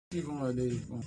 qu'ils vont aller. Bon.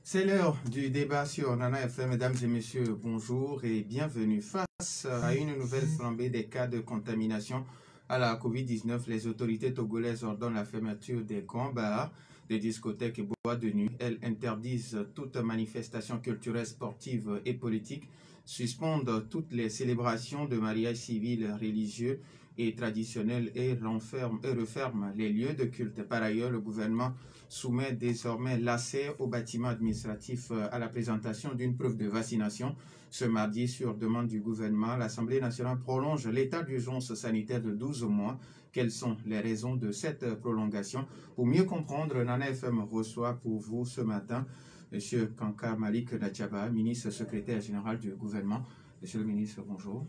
C'est l'heure du débat sur Nana FM. Mesdames et messieurs, bonjour et bienvenue. Face à une nouvelle flambée des cas de contamination à la Covid-19, les autorités togolaises ordonnent la fermeture des grands bars, des discothèques et boîtes de nuit. Elles interdisent toute manifestation culturelle, sportive et politique, suspendent toutes les célébrations de mariage civil, religieux et traditionnels et referment les lieux de culte. Par ailleurs, le gouvernement soumet désormais l'accès au bâtiment administratif à la présentation d'une preuve de vaccination. Ce mardi, sur demande du gouvernement, l'Assemblée nationale prolonge l'état d'urgence sanitaire de 12 mois. Quelles sont les raisons de cette prolongation? Pour mieux comprendre, Nana FM reçoit pour vous ce matin M. Kanka Malik Nadjaba, ministre secrétaire général du gouvernement. Monsieur le ministre, bonjour.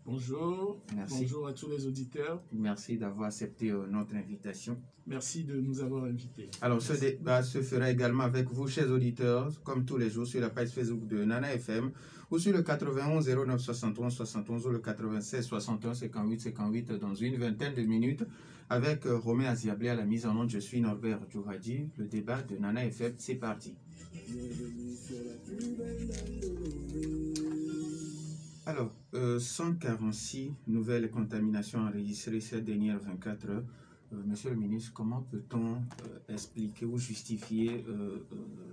Bonjour. Merci. Bonjour à tous les auditeurs. Merci d'avoir accepté notre invitation. Merci de nous avoir invités. Alors, ce débat se fera également avec vous, chers auditeurs, comme tous les jours, sur la page Facebook de Nana FM ou sur le 91 09 71 71 ou le 96 61 58 58 dans une vingtaine de minutes avec Romain Aziablé à la mise en onde. Je suis Norbert Djouhadji. Le débat de Nana FM, c'est parti. Alors, 146 nouvelles contaminations enregistrées ces dernières 24 heures. Monsieur le ministre, comment peut-on expliquer ou justifier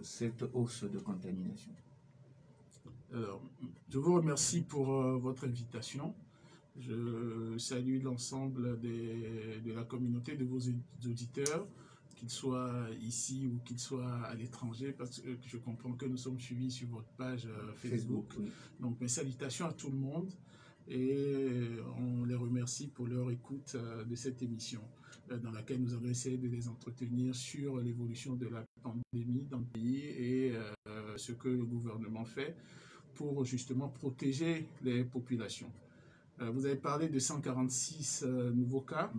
cette hausse de contamination? Alors, je vous remercie pour votre invitation. Je salue l'ensemble de la communauté, de vos auditeurs, qu'ils soient ici ou qu'ils soient à l'étranger, parce que je comprends que nous sommes suivis sur votre page Facebook. Oui. Donc, mes salutations à tout le monde et on les remercie pour leur écoute de cette émission dans laquelle nous allons essayer de les entretenir sur l'évolution de la pandémie dans le pays et ce que le gouvernement fait pour justement protéger les populations. Vous avez parlé de 146 nouveaux cas.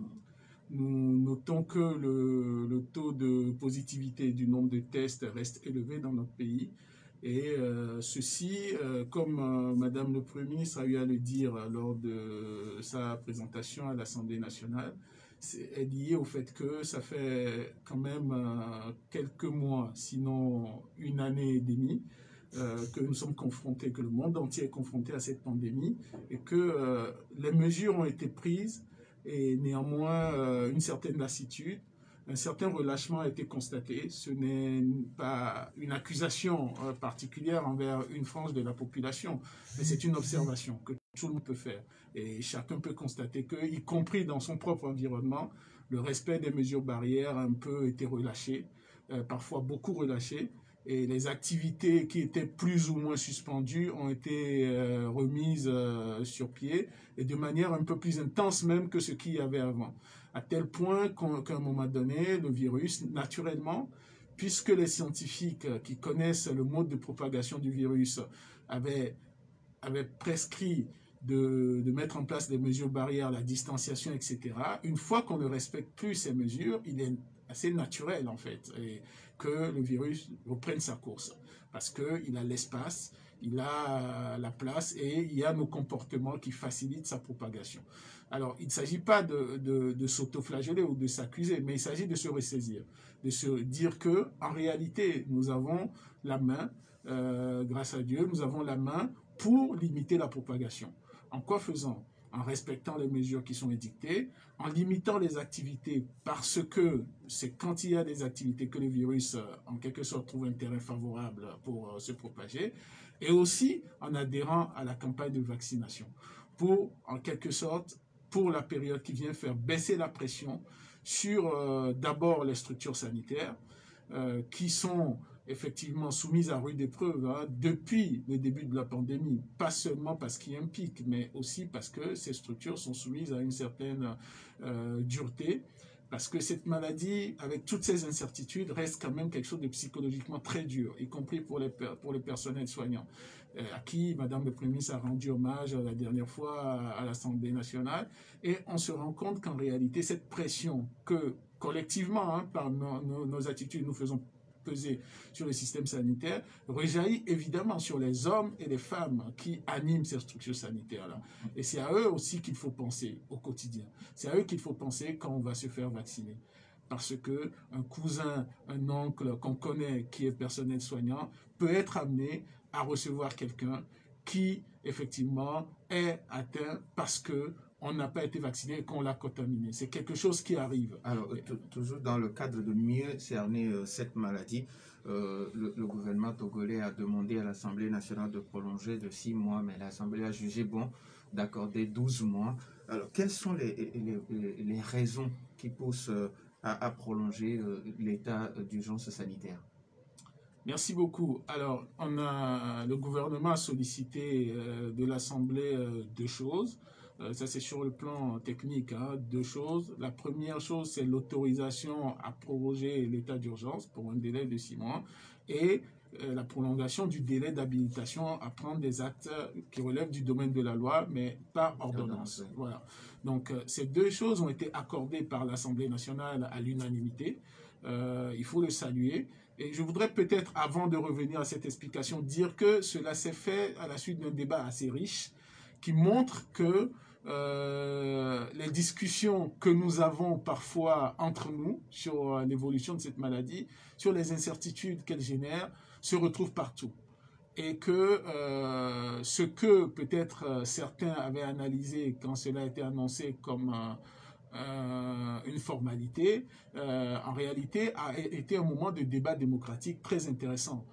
Nous notons que le taux de positivité du nombre de tests reste élevé dans notre pays. Et ceci, comme Madame le Premier ministre a eu à le dire lors de sa présentation à l'Assemblée nationale, est lié au fait que ça fait quand même quelques mois, sinon une année et demie, que nous sommes confrontés, que le monde entier est confronté à cette pandémie et que les mesures ont été prises et néanmoins une certaine lassitude, un certain relâchement a été constaté. Ce n'est pas une accusation particulière envers une frange de la population, mais c'est une observation que tout le monde peut faire. Et chacun peut constater que, y compris dans son propre environnement, le respect des mesures barrières a un peu été relâché, parfois beaucoup relâché. Et les activités qui étaient plus ou moins suspendues ont été remises sur pied et de manière un peu plus intense même que ce qu'il y avait avant. À tel point qu'à un moment donné, le virus, naturellement, puisque les scientifiques qui connaissent le mode de propagation du virus avaient prescrit de mettre en place des mesures barrières, la distanciation, etc., une fois qu'on ne respecte plus ces mesures, il est assez naturel en fait et que le virus reprenne sa course parce qu'il a l'espace, il a la place et il y a nos comportements qui facilitent sa propagation. Alors, il ne s'agit pas de s'autoflageller ou de s'accuser, mais il s'agit de se ressaisir, de se dire que en réalité, nous avons la main, grâce à Dieu, nous avons la main pour limiter la propagation. En quoi faisant? En respectant les mesures qui sont édictées, en limitant les activités, parce que c'est quand il y a des activités que le virus, en quelque sorte, trouve un terrain favorable pour se propager, et aussi en adhérant à la campagne de vaccination, pour, en quelque sorte, pour la période qui vient, faire baisser la pression sur d'abord les structures sanitaires, qui sont effectivement soumises à rude épreuve depuis le début de la pandémie, pas seulement parce qu'il y a un pic, mais aussi parce que ces structures sont soumises à une certaine dureté, parce que cette maladie, avec toutes ces incertitudes, reste quand même quelque chose de psychologiquement très dur, y compris pour les personnels soignants. à qui Madame le Premier ministre a rendu hommage la dernière fois à l'Assemblée nationale. Et on se rend compte qu'en réalité, cette pression que collectivement, par nos attitudes, nous faisons peser sur le système sanitaire, rejaillit évidemment sur les hommes et les femmes qui animent ces structures sanitaires-là. Et c'est à eux aussi qu'il faut penser au quotidien. C'est à eux qu'il faut penser quand on va se faire vacciner. Parce qu'un cousin, un oncle qu'on connaît qui est personnel soignant peut être amené à recevoir quelqu'un qui, effectivement, est atteint parce que on n'a pas été vacciné et qu'on l'a contaminé. C'est quelque chose qui arrive. Alors, toujours dans le cadre de mieux cerner cette maladie, le gouvernement togolais a demandé à l'Assemblée nationale de prolonger de 6 mois, mais l'Assemblée a jugé bon d'accorder 12 mois. Alors, quelles sont les raisons qui poussent à prolonger l'état d'urgence sanitaire? Merci beaucoup. Alors, le gouvernement a sollicité de l'Assemblée 2 choses. Ça, c'est sur le plan technique, 2 choses. La première chose, c'est l'autorisation à proroger l'état d'urgence pour un délai de 6 mois et la prolongation du délai d'habilitation à prendre des actes qui relèvent du domaine de la loi, mais pas ordonnance. Voilà. Donc, ces 2 choses ont été accordées par l'Assemblée nationale à l'unanimité. Il faut le saluer. Et je voudrais peut-être, avant de revenir à cette explication, dire que cela s'est fait à la suite d'un débat assez riche qui montre que les discussions que nous avons parfois entre nous sur l'évolution de cette maladie, sur les incertitudes qu'elle génère, se retrouvent partout. Et que ce que peut-être certains avaient analysé quand cela a été annoncé comme une formalité, en réalité a été un moment de débat démocratique très intéressant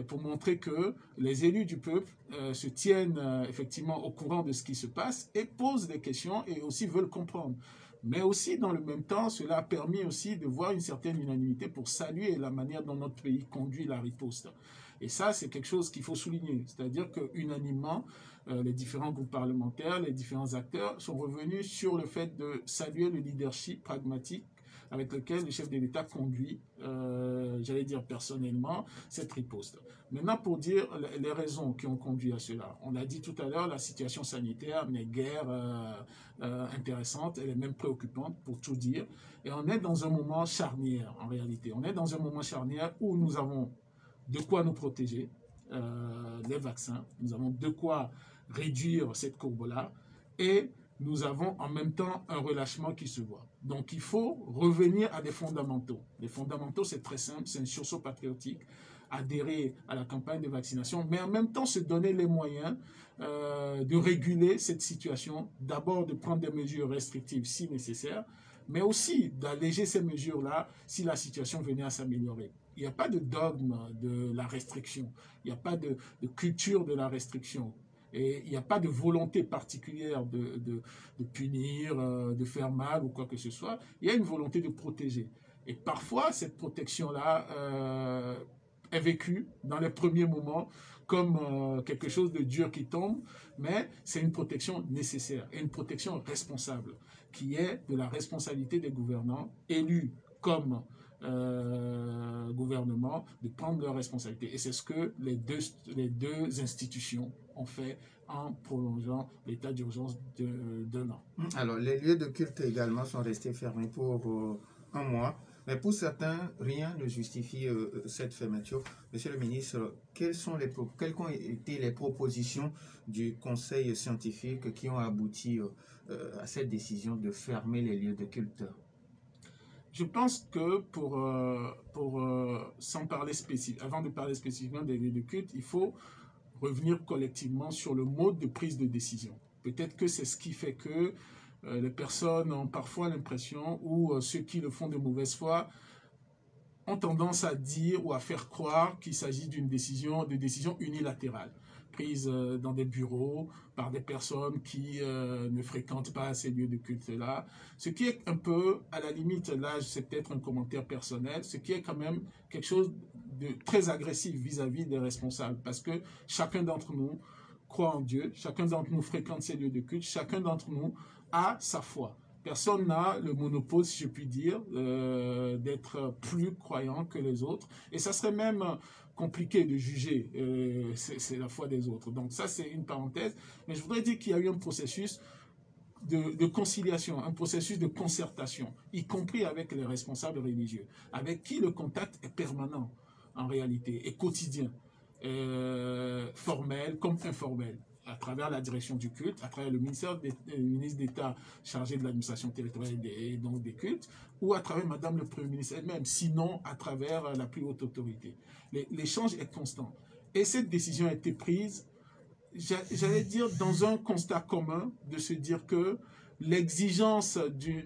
pour montrer que les élus du peuple se tiennent effectivement au courant de ce qui se passe et posent des questions et aussi veulent comprendre. Mais aussi, dans le même temps, cela a permis aussi de voir une certaine unanimité pour saluer la manière dont notre pays conduit la riposte. Et ça, c'est quelque chose qu'il faut souligner. C'est-à-dire qu'unanimement, les différents groupes parlementaires, les différents acteurs sont revenus sur le fait de saluer le leadership pragmatique avec lequel le chef de l'État conduit, j'allais dire personnellement, cette riposte. Maintenant, pour dire les raisons qui ont conduit à cela. On l'a dit tout à l'heure, la situation sanitaire n'est guère intéressante, elle est même préoccupante pour tout dire. Et on est dans un moment charnière, en réalité. On est dans un moment charnière où nous avons de quoi nous protéger, les vaccins, nous avons de quoi réduire cette courbe-là, et nous avons en même temps un relâchement qui se voit. Donc il faut revenir à des fondamentaux. Les fondamentaux, c'est très simple, c'est un sursaut patriotique, adhérer à la campagne de vaccination, mais en même temps se donner les moyens de réguler cette situation, d'abord de prendre des mesures restrictives si nécessaire, mais aussi d'alléger ces mesures-là si la situation venait à s'améliorer. Il n'y a pas de dogme de la restriction, il n'y a pas de culture de la restriction. Et il n'y a pas de volonté particulière de punir, de faire mal ou quoi que ce soit. Il y a une volonté de protéger. Et parfois, cette protection-là est vécue dans les premiers moments comme quelque chose de dur qui tombe, mais c'est une protection nécessaire et une protection responsable, qui est de la responsabilité des gouvernants élus comme gouvernement de prendre leurs responsabilités. Et c'est ce que les deux institutions ont fait en prolongeant l'état d'urgence d'un an. Alors, les lieux de culte également sont restés fermés pour 1 mois. Mais pour certains, rien ne justifie cette fermeture. Monsieur le ministre, quelles ont été les propositions du conseil scientifique qui ont abouti à cette décision de fermer les lieux de culte? Je pense que avant de parler spécifiquement des lieux de culte, il faut revenir collectivement sur le mode de prise de décision. Peut-être que c'est ce qui fait que les personnes ont parfois l'impression, ou ceux qui le font de mauvaise foi, ont tendance à dire ou à faire croire qu'il s'agit d'une décision unilatérale, prise dans des bureaux par des personnes qui ne fréquentent pas ces lieux de culte-là. Ce qui est un peu, à la limite, là c'est peut-être un commentaire personnel, ce qui est quand même quelque chose de très agressif vis-à-vis des responsables, parce que chacun d'entre nous croit en Dieu, chacun d'entre nous fréquente ces lieux de culte, chacun d'entre nous a sa foi. Personne n'a le monopole, si je puis dire, d'être plus croyant que les autres. Et ça serait même compliqué de juger c'est la foi des autres. Donc ça, c'est une parenthèse. Mais je voudrais dire qu'il y a eu un processus de conciliation, un processus de concertation, y compris avec les responsables religieux, avec qui le contact est permanent en réalité, et quotidien, formel comme informel, à travers la direction du culte, à travers le ministre d'État chargé de l'administration territoriale et donc des cultes, ou à travers Madame le Premier ministre elle-même, sinon à travers la plus haute autorité. L'échange est constant. Et cette décision a été prise, j'allais dire, dans un constat commun, de se dire que l'exigence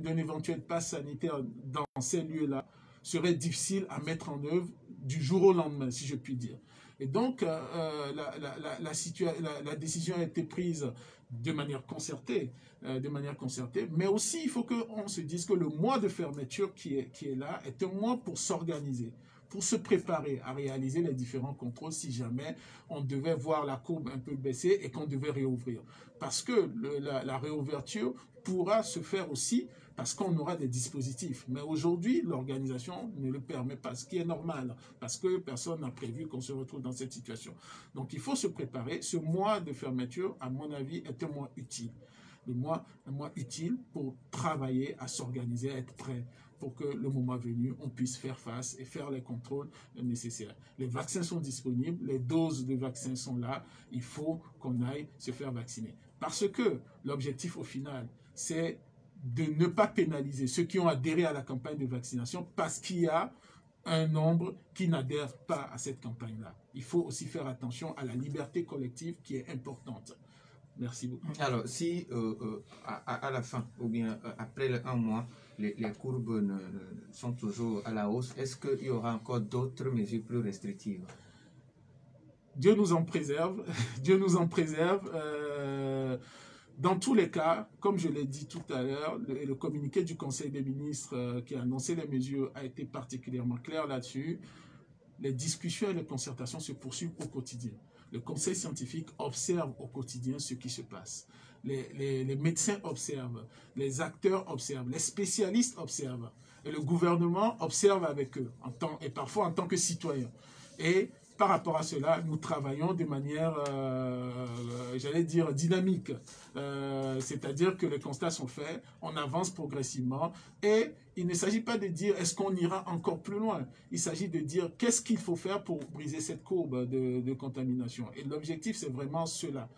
d'un éventuel pass sanitaire dans ces lieux-là serait difficile à mettre en œuvre du jour au lendemain, si je puis dire. Et donc, la décision a été prise de manière concertée, mais aussi il faut qu'on se dise que le mois de fermeture qui est là est un mois pour s'organiser, pour se préparer à réaliser les différents contrôles si jamais on devait voir la courbe un peu baisser et qu'on devait réouvrir. Parce que la réouverture pourra se faire aussi parce qu'on aura des dispositifs. Mais aujourd'hui, l'organisation ne le permet pas, ce qui est normal, parce que personne n'a prévu qu'on se retrouve dans cette situation. Donc il faut se préparer. Ce mois de fermeture, à mon avis, est un mois utile. Un mois utile pour travailler, à s'organiser, à être prêt, pour que le moment venu, on puisse faire face et faire les contrôles nécessaires. Les vaccins sont disponibles, les doses de vaccins sont là, il faut qu'on aille se faire vacciner. Parce que l'objectif au final, c'est de ne pas pénaliser ceux qui ont adhéré à la campagne de vaccination parce qu'il y a un nombre qui n'adhèrent pas à cette campagne-là. Il faut aussi faire attention à la liberté collective qui est importante. Merci beaucoup. Alors, si à la fin, ou bien après un mois, les courbes sont toujours à la hausse, est-ce qu'il y aura encore d'autres mesures plus restrictives? Dieu nous en préserve. Dieu nous en préserve. Dans tous les cas, comme je l'ai dit tout à l'heure, le communiqué du Conseil des ministres qui a annoncé les mesures a été particulièrement clair là-dessus. Les discussions et les concertations se poursuivent au quotidien. Le conseil scientifique observe au quotidien ce qui se passe. Les médecins observent, les acteurs observent, les spécialistes observent. Et le gouvernement observe avec eux, et parfois en tant que citoyen. Et par rapport à cela, nous travaillons de manière, j'allais dire, dynamique. C'est-à-dire que les constats sont faits, on avance progressivement et il ne s'agit pas de dire est-ce qu'on ira encore plus loin. Il s'agit de dire qu'est-ce qu'il faut faire pour briser cette courbe de contamination. Et l'objectif, c'est vraiment cela.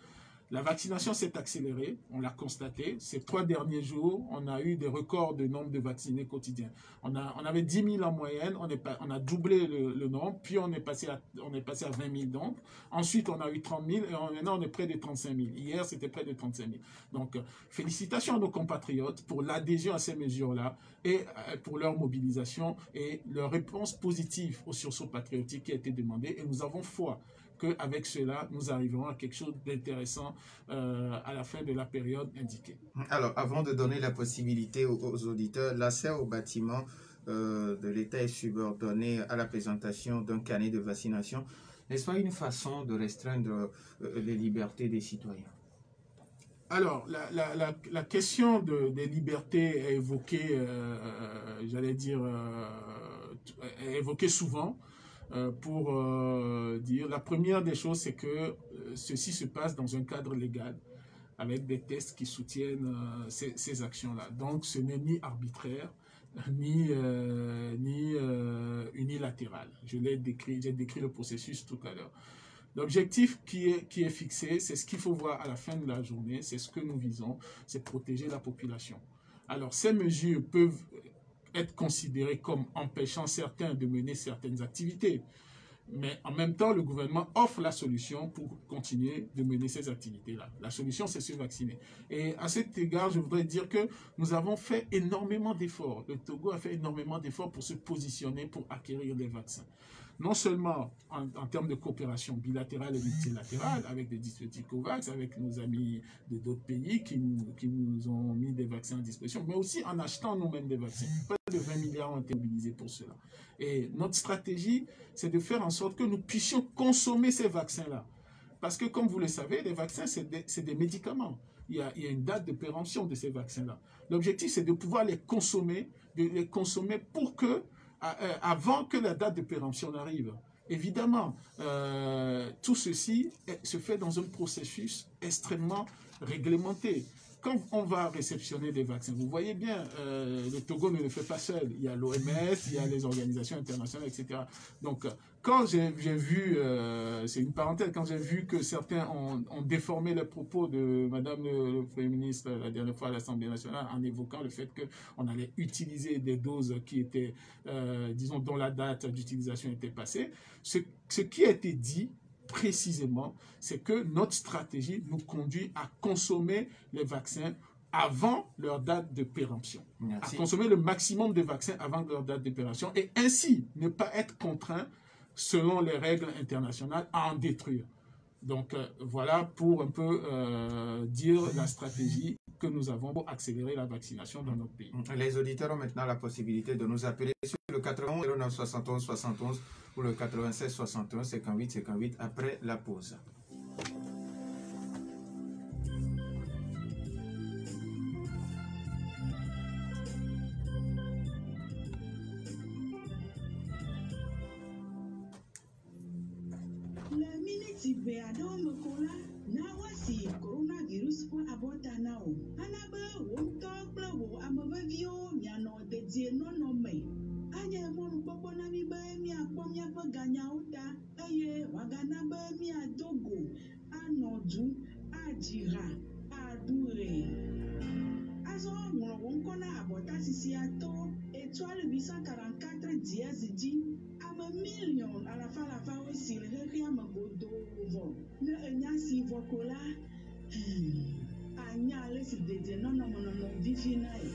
La vaccination s'est accélérée, on l'a constaté. Ces 3 derniers jours, on a eu des records de nombre de vaccinés quotidiens. On avait 10 000 en moyenne, on a doublé le nombre, puis on est passé à 20 000 donc. Ensuite, on a eu 30 000 et maintenant on est près de 35 000. Hier, c'était près de 35 000. Donc, félicitations à nos compatriotes pour l'adhésion à ces mesures-là et pour leur mobilisation et leur réponse positive au sursaut patriotique qui a été demandé. Et nous avons foi qu'avec cela, nous arriverons à quelque chose d'intéressant à la fin de la période indiquée. Alors, avant de donner la possibilité aux auditeurs, l'accès au bâtiment de l'État est subordonné à la présentation d'un carnet de vaccination. N'est-ce pas une façon de restreindre les libertés des citoyens? Alors, la question des libertés est évoquée, j'allais dire, est évoquée souvent. Pour dire, la première des choses, c'est que ceci se passe dans un cadre légal, avec des tests qui soutiennent ces actions-là. Donc, ce n'est ni arbitraire, ni unilatéral. J'ai décrit le processus tout à l'heure. L'objectif qui est fixé, c'est ce qu'il faut voir à la fin de la journée, c'est ce que nous visons, c'est protéger la population. Alors, ces mesures peuvent être considérés comme empêchant certains de mener certaines activités. Mais en même temps, le gouvernement offre la solution pour continuer de mener ces activités-là. La solution, c'est se vacciner. Et à cet égard, je voudrais dire que nous avons fait énormément d'efforts. Le Togo a fait énormément d'efforts pour se positionner, pour acquérir des vaccins. Non seulement en termes de coopération bilatérale et multilatérale, avec des dispositifs COVAX, avec nos amis de d'autres pays qui nous ont mis des vaccins à disposition, mais aussi en achetant nous-mêmes des vaccins. Près de 20 milliards ont été mobilisés pour cela. Et notre stratégie, c'est de faire en sorte que nous puissions consommer ces vaccins-là. Parce que, comme vous le savez, les vaccins, c'est des médicaments. Il y a une date de péremption de ces vaccins-là. L'objectif, c'est de pouvoir les consommer pour que, avant que la date de péremption arrive, Évidemment, tout ceci se fait dans un processus extrêmement réglementé. Quand on va réceptionner des vaccins, vous voyez bien, le Togo ne le fait pas seul. Il y a l'OMS, il y a les organisations internationales, etc. Donc, quand j'ai vu, c'est une parenthèse, quand j'ai vu que certains ont déformé les propos de Madame le Premier ministre la dernière fois à l'Assemblée nationale en évoquant le fait qu'on allait utiliser des doses qui étaient, disons, dont la date d'utilisation était passée, ce qui a été dit précisément, c'est que notre stratégie nous conduit à consommer les vaccins avant leur date de péremption. Merci. À consommer le maximum de vaccins avant leur date de péremption et ainsi ne pas être contraint, selon les règles internationales, à en détruire. Donc voilà pour un peu dire la stratégie que nous avons pour accélérer la vaccination dans notre pays. Les auditeurs ont maintenant la possibilité de nous appeler sur le 91 09 71 71 ou le 96 61 58 58 après la pause. Coronavirus pun abota nao. Anabe wonto kple wo amevevio miano dedie nono me. Anye mon popo na mi be mi akpɔ miaƒe ganyawo ta eye wagana be mi adogo anodu adira adure. Azɔ ŋlɔ wo ŋkɔ na abɔta sisi ato étoile 844 dièse dzi. Ame million alafa si le xexea me godovɔ ne enya si vɔ ko la anya le si dede nɔnɔmɔnɔmɔ vivi na ye.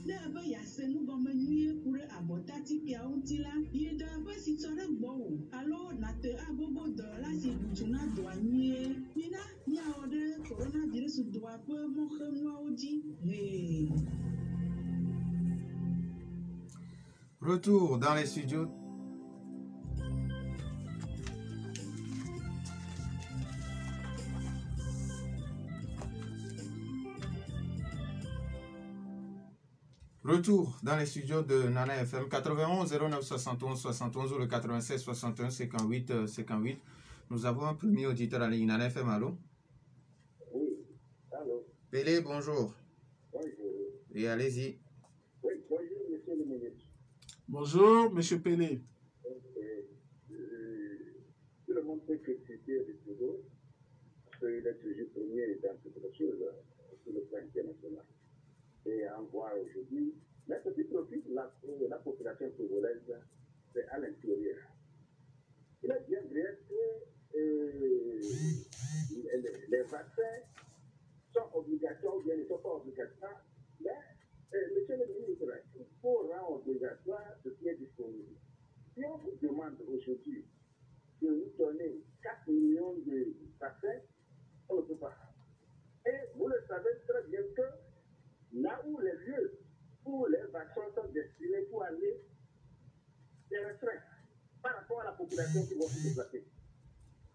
Ne ebe yase nugɔme nyuie ku ɖe abɔtati keawo ŋuti la, yi ɖe ƒe si tsɔ ɖe gbɔwò alo nate agogo dɔwɔla si ɖutu na dɔa nyuie. Mina miawɔ ɖe coronavirus dɔa ƒe mɔxenuawo dzi. Retour dans les studios. Retour dans les studios de Nana FM 91 09 71 71 ou le 96 61 58 58. Nous avons un premier auditeur en ligne. Nana FM, allô? Oui, allô. Pélé, bonjour. Bonjour. Et allez-y. Oui, bonjour, monsieur le ministre. Bonjour, monsieur Pélé. Tout le monde peut critiquer le Togo, parce qu'il est toujours premier dans toutes les choses sur le plan international. Et en voir aujourd'hui, mais ce qui profite la population togolaise, c'est à l'intérieur. Il est bien vrai que les vaccins sont obligatoires ou bien ne sont pas obligatoires, mais monsieur le ministre, il faut rendre obligatoire ce qui est disponible. Si on vous demande aujourd'hui de nous donner 4 millions de vaccins, on ne peut pas. Et vous le savez très bien que là où les lieux où les vaccins sont destinés pour aller, c'est restreint par rapport à la population qui va se déplacer.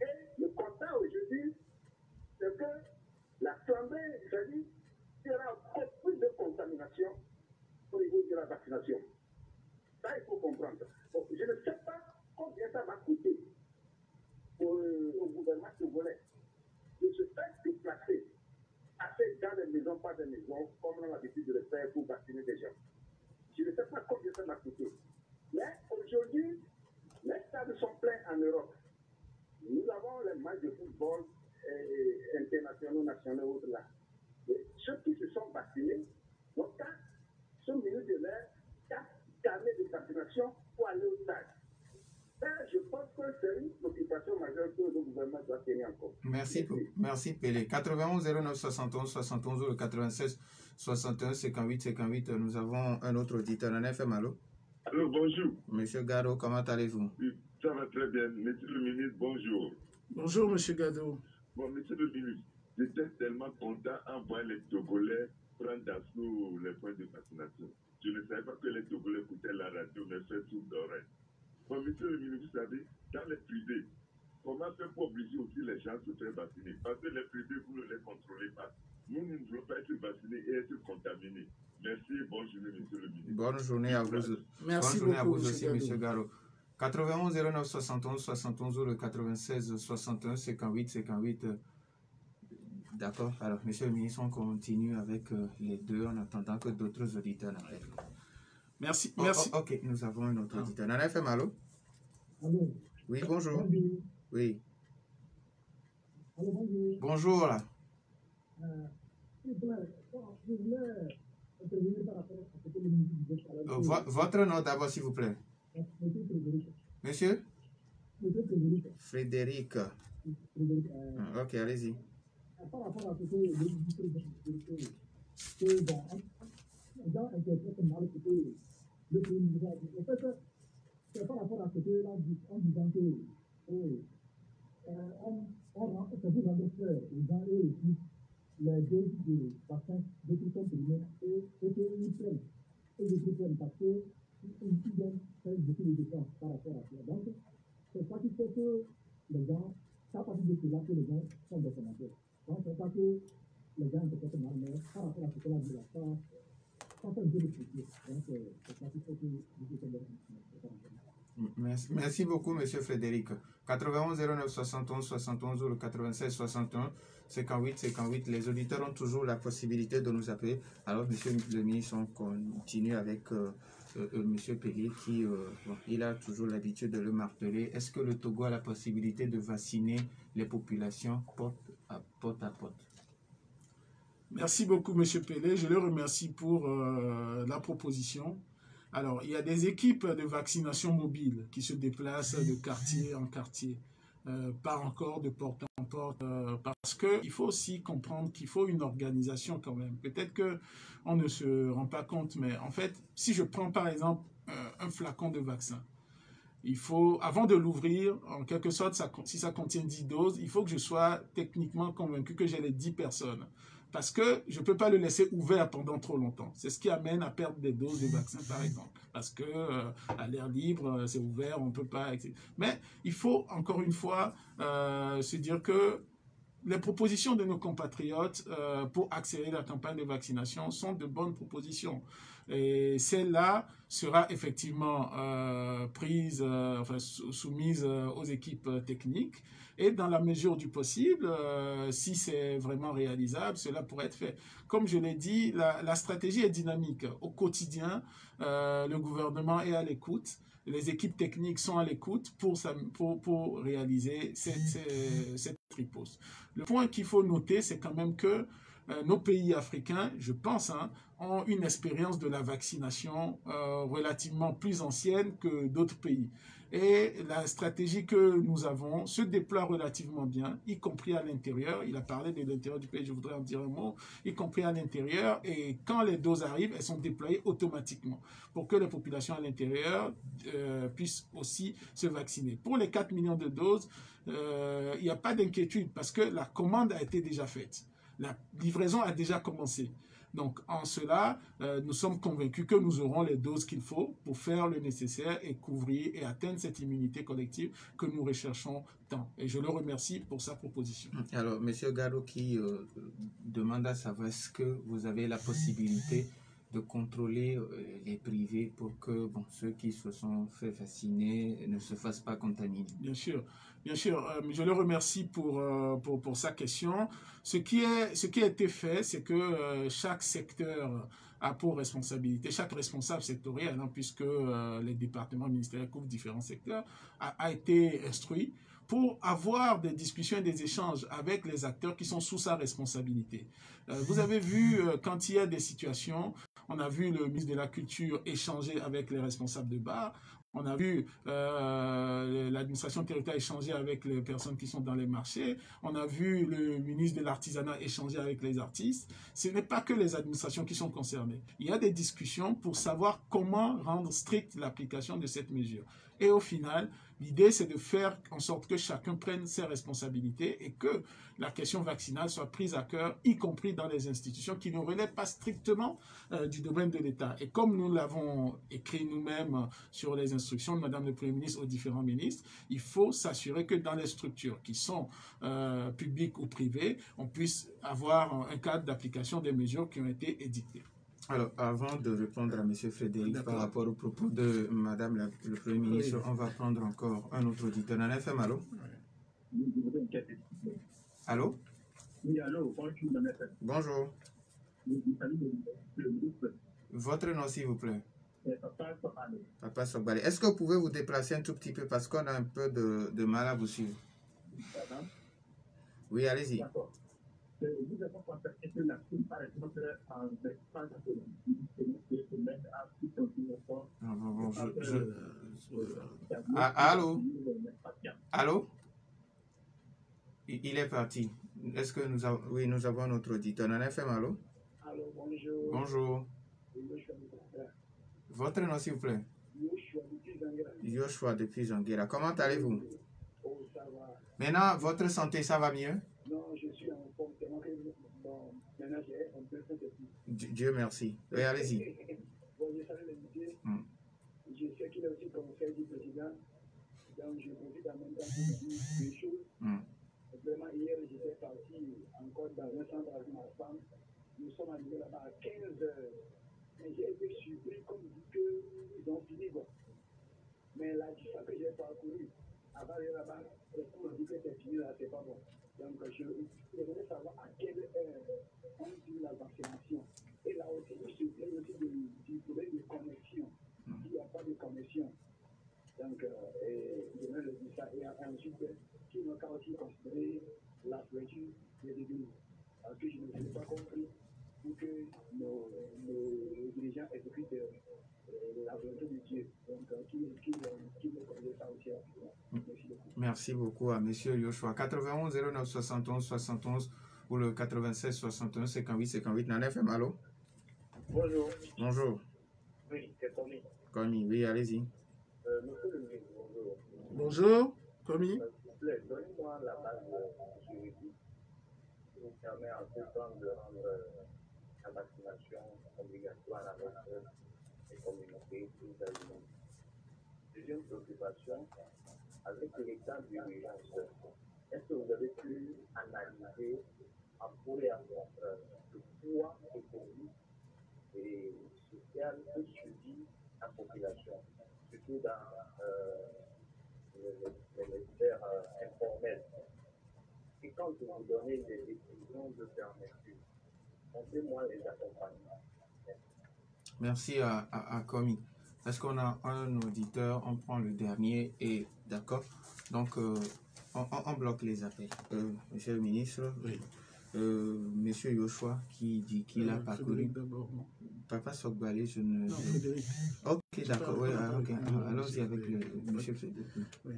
Et le constat aujourd'hui, c'est que la flambée, c'est-à-dire, il y aura encore plus de contamination au niveau de la vaccination. Ça, il faut comprendre. Donc, je ne sais pas combien ça va coûter au gouvernement togolais de se faire déplacer assez dans les maisons, pas des maisons, comme on a l'habitude de le faire pour vacciner des gens. Je ne sais pas combien ça va coûter. Mais aujourd'hui, les stades sont pleins en Europe. Nous avons les matchs de football internationaux, nationaux, autres là. Et ceux qui se sont vaccinés, donc, sont venus de leur carnet de vaccination pour aller au stade. Je pense que c'est une préoccupation majeure que le gouvernement doit tenir en compte. Merci Pélé. 91 09 71 71 ou le 96 61 58 58. Nous avons un autre auditeur en FM. Allô? Allô, bonjour. Monsieur Garo, comment allez-vous? Ça va très bien. Monsieur le ministre, bonjour. Bonjour, monsieur Gado. Bon, monsieur le ministre, j'étais tellement content en voyant les Togolais prendre d'assaut les points de vaccination. Je ne savais pas que les Togolais écoutaient la radio, mais fait tout d'oreille. Bon, monsieur le ministre, vous savez, dans les privés, comment faire pour obliger aussi les gens à se faire vacciner? Parce que les privés, vous ne les contrôlez pas. Nous ne voulons pas être vaccinés et être contaminés. Merci et bonne journée, monsieur le ministre. Bonne journée à vous. Merci bonne journée beaucoup, à vous aussi, monsieur Garo. 91 09 71 71 ou le 96 61 58 58. D'accord. Alors, monsieur le ministre, on continue avec les deux en attendant que d'autres auditeurs arrivent. Merci. Ok, nous avons un autre auditeur. Nana FM, allô? Allô? Oui, bonjour. Oui. Allô, bonjour. Bonjour, là. S'il vous plaît, je voulais intervenir par rapport à ce que le ministre disait tout à l'heure. Votre nom d'abord, s'il vous plaît. Monsieur Frédéric. Monsieur? Monsieur Frédéric. Frédéric. Ok, allez-y. Par rapport à ce que le ministre disait, que bon, les gens interprètent mal ce que le Premier ministre a dit. En fait, c'est par rapport à ce que là, en disant que c'est pour rendre frère aux gens et aussi les doses de vaccins de tout temps primés et qu'ils prennent. Et ils prennent parce qu'ils donnent beaucoup de défense par rapport à ça. Donc, c'est ça qui fait que les gens, ça a partir de cela que les gens sont des sénateurs. Donc, c'est ça que les gens interprètent mal, mais par rapport à ce que là, de la part, ça fait un peu de structure. Donc, c'est ça qui fait que je suis Merci beaucoup, monsieur Frédéric. 91 09 71 71 ou le 96 61 58 58. Les auditeurs ont toujours la possibilité de nous appeler. Alors, monsieur le ministre, on continue avec monsieur Pelé qui il a toujours l'habitude de le marteler. Est-ce que le Togo a la possibilité de vacciner les populations porte à porte? Merci beaucoup, monsieur Pelé. Je le remercie pour la proposition. Alors, il y a des équipes de vaccination mobile qui se déplacent de quartier en quartier, pas encore de porte en porte, parce qu'il faut aussi comprendre qu'il faut une organisation quand même. Peut-être qu'on ne se rend pas compte, mais en fait, si je prends par exemple un flacon de vaccin, il faut, avant de l'ouvrir, en quelque sorte, si ça contient 10 doses, il faut que je sois techniquement convaincu que j'ai les 10 personnes. Parce que je ne peux pas le laisser ouvert pendant trop longtemps. C'est ce qui amène à perdre des doses de vaccin, par exemple. Parce que à l'air libre, c'est ouvert, on ne peut pas... Etc. Mais il faut, encore une fois, se dire que les propositions de nos compatriotes pour accélérer la campagne de vaccination sont de bonnes propositions. Et celle-là sera effectivement soumise aux équipes techniques. Et dans la mesure du possible, si c'est vraiment réalisable, cela pourrait être fait. Comme je l'ai dit, la stratégie est dynamique. Au quotidien, le gouvernement est à l'écoute. Les équipes techniques sont à l'écoute pour réaliser cette riposte. Le point qu'il faut noter, c'est quand même que nos pays africains, je pense, ont une expérience de la vaccination relativement plus ancienne que d'autres pays. Et la stratégie que nous avons se déploie relativement bien, y compris à l'intérieur. Il a parlé de l'intérieur du pays, je voudrais en dire un mot, y compris à l'intérieur. Et quand les doses arrivent, elles sont déployées automatiquement pour que les populations à l'intérieur puissent aussi se vacciner. Pour les 4 millions de doses, il n'y a pas d'inquiétude parce que la commande a été déjà faite. La livraison a déjà commencé. Donc, en cela, nous sommes convaincus que nous aurons les doses qu'il faut pour faire le nécessaire et couvrir et atteindre cette immunité collective que nous recherchons tant. Et je le remercie pour sa proposition. Alors, M. Gado qui demande à savoir est-ce que vous avez la possibilité de contrôler les privés pour que ceux qui se sont fait vacciner ne se fassent pas contaminer. Bien sûr, je le remercie pour sa question. Ce qui a été fait, c'est que chaque secteur a pour responsabilité, chaque responsable sectoriel, puisque les départements ministériels couvrent différents secteurs, a été instruit pour avoir des discussions et des échanges avec les acteurs qui sont sous sa responsabilité. Vous avez vu, quand il y a des situations, on a vu le ministre de la Culture échanger avec les responsables de bar, on a vu l'administration territoriale échanger avec les personnes qui sont dans les marchés, on a vu le ministre de l'Artisanat échanger avec les artistes. Ce n'est pas que les administrations qui sont concernées. Il y a des discussions pour savoir comment rendre stricte l'application de cette mesure. Et au final, l'idée, c'est de faire en sorte que chacun prenne ses responsabilités et que la question vaccinale soit prise à cœur, y compris dans les institutions qui ne relèvent pas strictement du domaine de l'État. Et comme nous l'avons écrit nous-mêmes sur les instructions de Madame le Premier ministre aux différents ministres, il faut s'assurer que dans les structures qui sont publiques ou privées, on puisse avoir un cadre d'application des mesures qui ont été édictées. Alors, avant de répondre à M. Frédéric par rapport au propos de Madame le Premier ministre, on va prendre encore un autre auditeur. En FM, allô? Allô? Oui, allô, bonjour. Bonjour. Votre nom, s'il vous plaît? Papa Sokbale. Est-ce que vous pouvez vous déplacer un tout petit peu parce qu'on a un peu de mal à vous suivre? Oui, allez-y. D'accord. Vous avez constaté que la Chine, par exemple, en espace de semaine a pu continuer fort. Allô? Allô? Il est parti. Est-ce que nous avons... Oui, nous avons notre auditeur. On a FM, allô? Allô, bonjour. Bonjour. Votre nom, s'il vous plaît? Joshua depuis Zanguera. Comment allez-vous? Oh, ça va. Maintenant, votre santé, ça va mieux? Non, je suis en forme. Bon, maintenant, j'ai un peu de... Dieu merci. Oui, allez-y. Bon, je salue les métiers. Je sais qu'il est aussi conseil du président. Donc, je profite en même temps pour dire des choses. Vraiment, hier, j'étais parti encore dans un centre avec ma femme. Nous sommes arrivés là-bas à 15 heures. Mais j'ai été surpris comme dit qu'ils ont fini. Bon. Mais la distance que j'ai parcourue, avant d'aller là-bas, on m'a dit que c'est fini là, c'est pas bon. Donc, je voulais savoir à quelle heure on dit la vaccination. Et là aussi, je suis plein aussi du problème de connexion. Il n'y a pas de connexion. Donc, je vais le dire ça. Et ensuite, qui n'a qu'à aussi considérer la ouverture des églises. Parce que je ne l'ai pas compris pour que nos dirigeants exécutent la volonté de Dieu. Donc, qui me connaît ça aussi. Merci beaucoup. Merci beaucoup à M. Yoshua. 91 09 71 71 ou le 96 61 58 58. Nan FM, allô? Bonjour. Bonjour. Oui, c'est Tommy. Commis, oui, allez-y. Monsieur le ministre, bonjour. Bonjour, Commis. S'il vous plaît, donnez-moi la base juridique qui nous permet en ce temps de rendre la vaccination obligatoire avec les communautés plus alimentaires. Deuxième préoccupation, avec l'état d'urgence, est-ce que vous avez pu analyser en pour et en contre le poids économique et social que subit la population, surtout dans les sphères informelles? Et quand vous donnez des décisions de fermeture, montrez-moi les accompagnements. Merci à Commis. Est-ce qu'on a un auditeur? On prend le dernier et d'accord. Donc, on bloque les appels. Monsieur le ministre, Oui. Monsieur Yoshua qui dit qu'il a parcouru. Papa Sokbale, je ne. Non, Frédéric. Ok, d'accord. Oui, ok. Allons-y avec le monsieur Frédéric. Oui.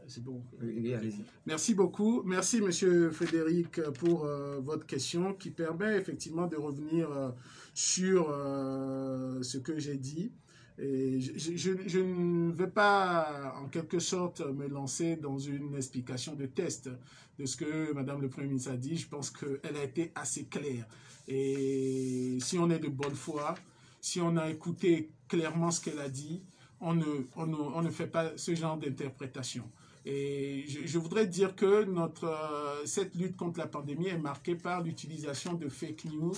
C'est bon. Oui, allez-y. Merci beaucoup. Merci, Monsieur Frédéric, pour votre question qui permet effectivement de revenir sur ce que j'ai dit. Et je ne vais pas, en quelque sorte, me lancer dans une explication de test de ce que Madame le Premier ministre a dit. Je pense qu'elle a été assez claire. Et si on est de bonne foi, si on a écouté clairement ce qu'elle a dit, on ne fait pas ce genre d'interprétation. Et je voudrais dire que cette lutte contre la pandémie est marquée par l'utilisation de fake news,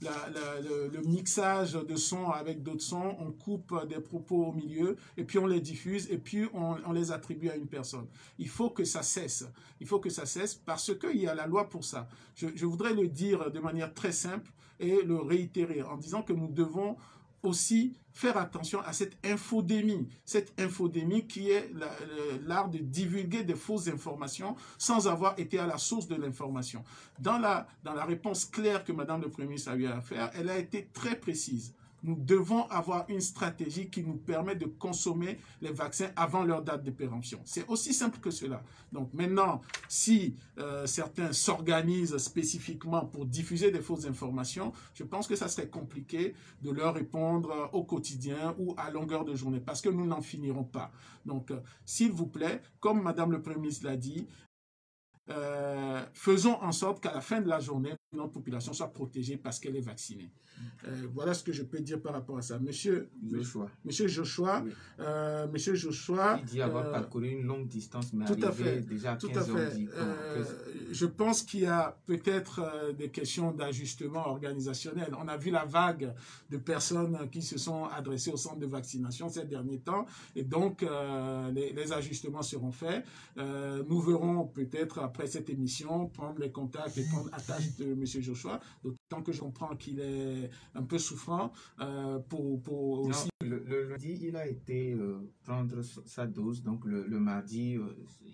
le mixage de sons avec d'autres sons, on coupe des propos au milieu et puis on les diffuse et puis on les attribue à une personne. Il faut que ça cesse. Il faut que ça cesse parce qu'il y a la loi pour ça. Je voudrais le dire de manière très simple et le réitérer en disant que nous devons aussi faire attention à cette infodémie qui est l'art de divulguer des fausses informations sans avoir été à la source de l'information. Dans la réponse claire que Madame le Premier ministre a eu à faire, elle a été très précise. Nous devons avoir une stratégie qui nous permet de consommer les vaccins avant leur date de péremption. C'est aussi simple que cela. Donc maintenant, si certains s'organisent spécifiquement pour diffuser des fausses informations, je pense que ça serait compliqué de leur répondre au quotidien ou à longueur de journée parce que nous n'en finirons pas. Donc, s'il vous plaît, comme Madame le Premier ministre l'a dit, faisons en sorte qu'à la fin de la journée, notre population soit protégée parce qu'elle est vaccinée. Voilà ce que je peux dire par rapport à ça. Monsieur Joshua, Oui. Monsieur Joshua, il dit avoir parcouru une longue distance, mais tout à fait, déjà à 15 tout à fait. Je pense qu'il y a peut-être des questions d'ajustement organisationnel. On a vu la vague de personnes qui se sont adressées au centre de vaccination ces derniers temps, et donc les ajustements seront faits. Nous verrons peut-être après cette émission prendre les contacts et prendre attache de monsieur Joshua, d'autant que je comprends qu'il est un peu souffrant pour aussi... Le lundi, il a été prendre sa dose, donc le mardi,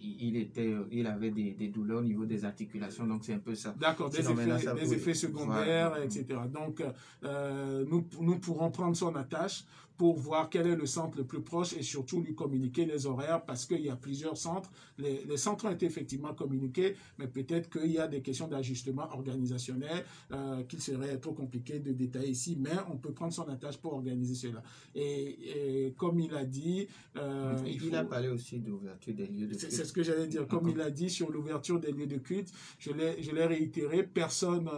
il avait des douleurs au niveau des articulations, donc c'est un peu ça. D'accord, des effets secondaires, voilà. Etc. Donc, nous pourrons prendre son attache pour voir quel est le centre le plus proche et surtout lui communiquer les horaires parce qu'il y a plusieurs centres. Les centres ont été effectivement communiqués, mais peut-être qu'il y a des questions d'ajustement organisationnel qu'il serait trop compliqué de détailler ici, mais on peut prendre son attache pour organiser cela. Et comme il a dit... il a parlé aussi d'ouverture des lieux de culte. C'est ce que j'allais dire. Comme il a dit sur l'ouverture des lieux de culte, je l'ai réitéré, personne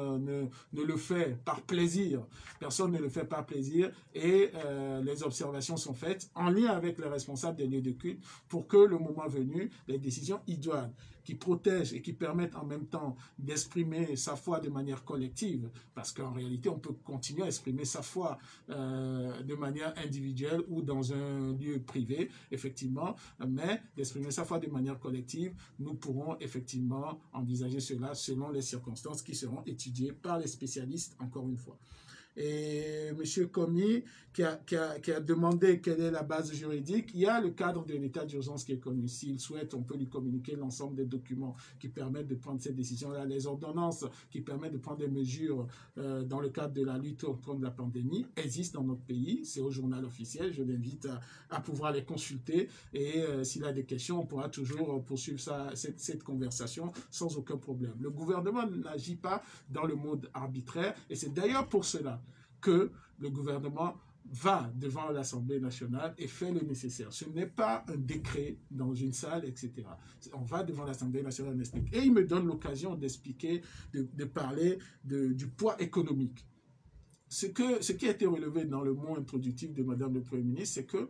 ne le fait par plaisir. Personne ne le fait par plaisir et les observations sont faites en lien avec les responsables des lieux de culte pour que le moment venu, les décisions idoines qui protègent et qui permettent en même temps d'exprimer sa foi de manière collective, parce qu'en réalité, on peut continuer à exprimer sa foi de manière individuelle ou dans un lieu privé, effectivement, mais d'exprimer sa foi de manière collective, nous pourrons effectivement envisager cela selon les circonstances qui seront étudiées par les spécialistes, encore une fois. Et M. Commis, qui a demandé quelle est la base juridique, il y a le cadre de l'état d'urgence qui est connu. S'il souhaite, on peut lui communiquer l'ensemble des documents qui permettent de prendre cette décision-là, les ordonnances qui permettent de prendre des mesures dans le cadre de la lutte contre la pandémie existent dans notre pays. C'est au journal officiel. Je l'invite à pouvoir les consulter et s'il a des questions, on pourra toujours poursuivre cette conversation sans aucun problème. Le gouvernement n'agit pas dans le mode arbitraire et c'est d'ailleurs pour cela que le gouvernement va devant l'Assemblée nationale et fait le nécessaire. Ce n'est pas un décret dans une salle, etc. On va devant l'Assemblée nationale et explique. Et il me donne l'occasion d'expliquer, de parler du poids économique. Ce qui a été relevé dans le mot introductif de Madame le Premier ministre, c'est que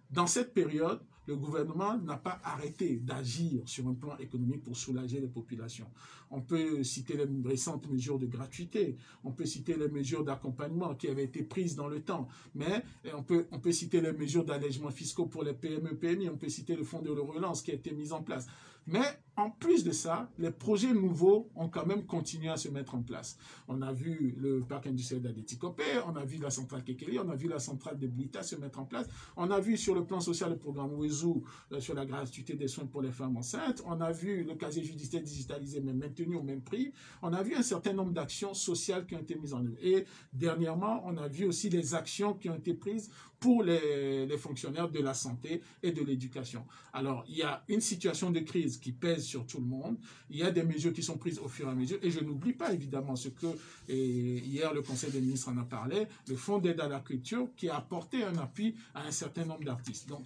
dans cette période, le gouvernement n'a pas arrêté d'agir sur un plan économique pour soulager les populations. On peut citer les récentes mesures de gratuité, on peut citer les mesures d'accompagnement qui avaient été prises dans le temps, mais on peut citer les mesures d'allègement fiscaux pour les PME, PMI, on peut citer le fonds de relance qui a été mis en place. Mais en plus de ça, les projets nouveaux ont quand même continué à se mettre en place. On a vu le parc industriel d'Adétikopé, on a vu la centrale Kekeli, on a vu la centrale de Blita se mettre en place, on a vu sur le plan social le programme Wezou sur la gratuité des soins pour les femmes enceintes, on a vu le casier judiciaire digitalisé mais maintenu au même prix, on a vu un certain nombre d'actions sociales qui ont été mises en œuvre. Et dernièrement, on a vu aussi les actions qui ont été prises pour les fonctionnaires de la santé et de l'éducation. Alors, il y a une situation de crise qui pèse sur tout le monde. Il y a des mesures qui sont prises au fur et à mesure. Et je n'oublie pas évidemment ce que, hier le Conseil des ministres en a parlé, le Fonds d'aide à la culture qui a apporté un appui à un certain nombre d'artistes. Donc,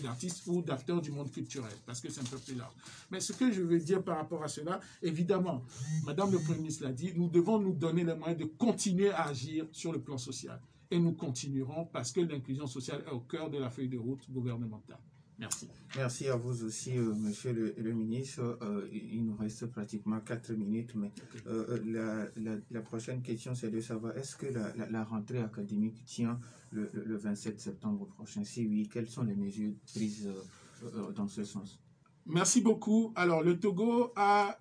d'artistes ou d'acteurs du monde culturel, parce que c'est un peu plus large. Mais ce que je veux dire par rapport à cela, évidemment, Madame le Premier ministre l'a dit, nous devons nous donner les moyens de continuer à agir sur le plan social. Et nous continuerons parce que l'inclusion sociale est au cœur de la feuille de route gouvernementale. Merci. Merci à vous aussi, monsieur le ministre. Il nous reste pratiquement 4 minutes, mais la prochaine question, c'est de savoir, est-ce que la rentrée académique tient le 27 septembre prochain? Si oui, quelles sont les mesures prises dans ce sens? Merci beaucoup. Alors, le Togo a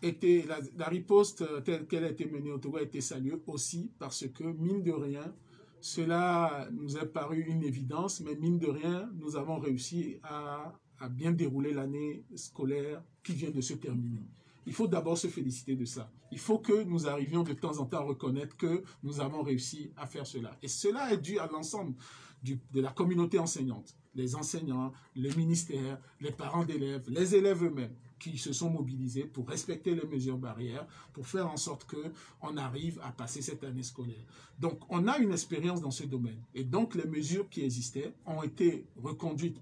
été, la riposte telle qu'elle a été menée au Togo a été saluée aussi parce que, mine de rien, cela nous est paru une évidence, mais mine de rien, nous avons réussi à bien dérouler l'année scolaire qui vient de se terminer. Il faut d'abord se féliciter de ça. Il faut que nous arrivions de temps en temps à reconnaître que nous avons réussi à faire cela. Et cela est dû à l'ensemble de la communauté enseignante, les enseignants, les ministères, les parents d'élèves, les élèves eux-mêmes. qui se sont mobilisés pour respecter les mesures barrières, pour faire en sorte qu'on arrive à passer cette année scolaire. Donc, on a une expérience dans ce domaine. Et donc, les mesures qui existaient ont été reconduites,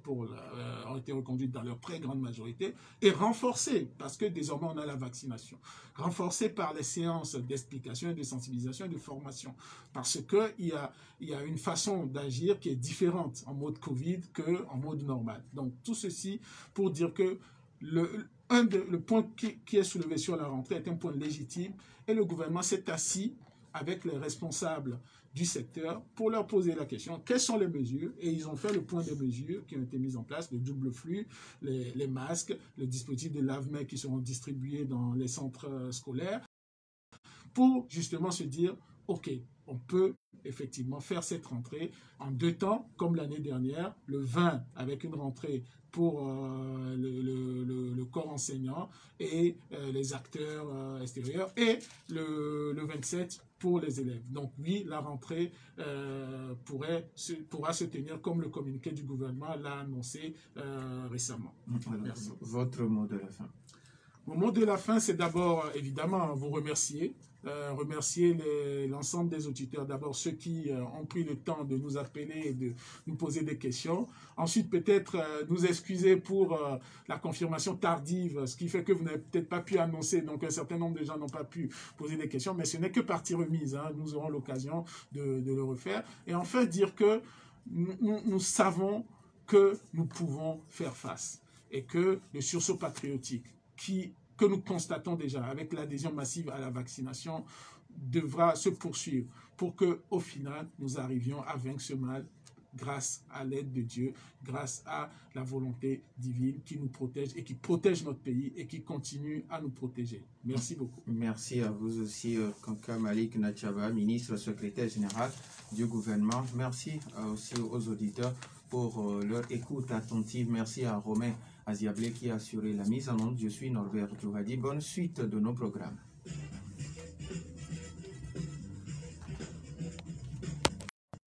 dans leur très grande majorité et renforcées, parce que désormais, on a la vaccination. Renforcées par les séances d'explication et de sensibilisation et de formation. Parce qu'il y a une façon d'agir qui est différente en mode Covid qu'en mode normal. Donc, tout ceci pour dire que le point qui est soulevé sur la rentrée est un point légitime et le gouvernement s'est assis avec les responsables du secteur pour leur poser la question, quelles sont les mesures? Et ils ont fait le point des mesures qui ont été mises en place, le double flux, les masques, le dispositif de lave-mains qui seront distribués dans les centres scolaires, pour justement se dire, ok, on peut effectivement faire cette rentrée en 2 temps, comme l'année dernière, le 20 avec une rentrée pour le corps enseignant et les acteurs extérieurs, et le 27 pour les élèves. Donc oui, la rentrée pourra se tenir comme le communiqué du gouvernement l'a annoncé récemment. Merci. Votre mot de la fin. Mon mot de la fin, c'est d'abord, évidemment, vous remercier. Remercier l'ensemble des auditeurs, d'abord ceux qui ont pris le temps de nous appeler et de nous poser des questions. Ensuite, peut-être nous excuser pour la confirmation tardive, ce qui fait que vous n'avez peut-être pas pu annoncer, donc un certain nombre de gens n'ont pas pu poser des questions, mais ce n'est que partie remise, hein. Nous aurons l'occasion de le refaire. Et enfin, dire que nous savons que nous pouvons faire face et que le sursaut patriotique que nous constatons déjà avec l'adhésion massive à la vaccination devra se poursuivre pour qu'au final, nous arrivions à vaincre ce mal grâce à l'aide de Dieu, grâce à la volonté divine qui nous protège et qui protège notre pays et qui continue à nous protéger. Merci beaucoup. Merci à vous aussi, Kanka Malik Nachaba, ministre secrétaire général du gouvernement. Merci aussi aux auditeurs pour leur écoute attentive. Merci à Romain Aziablé qui a assuré la mise en onde. Je suis Norbert Djouhadi. Bonne suite de nos programmes.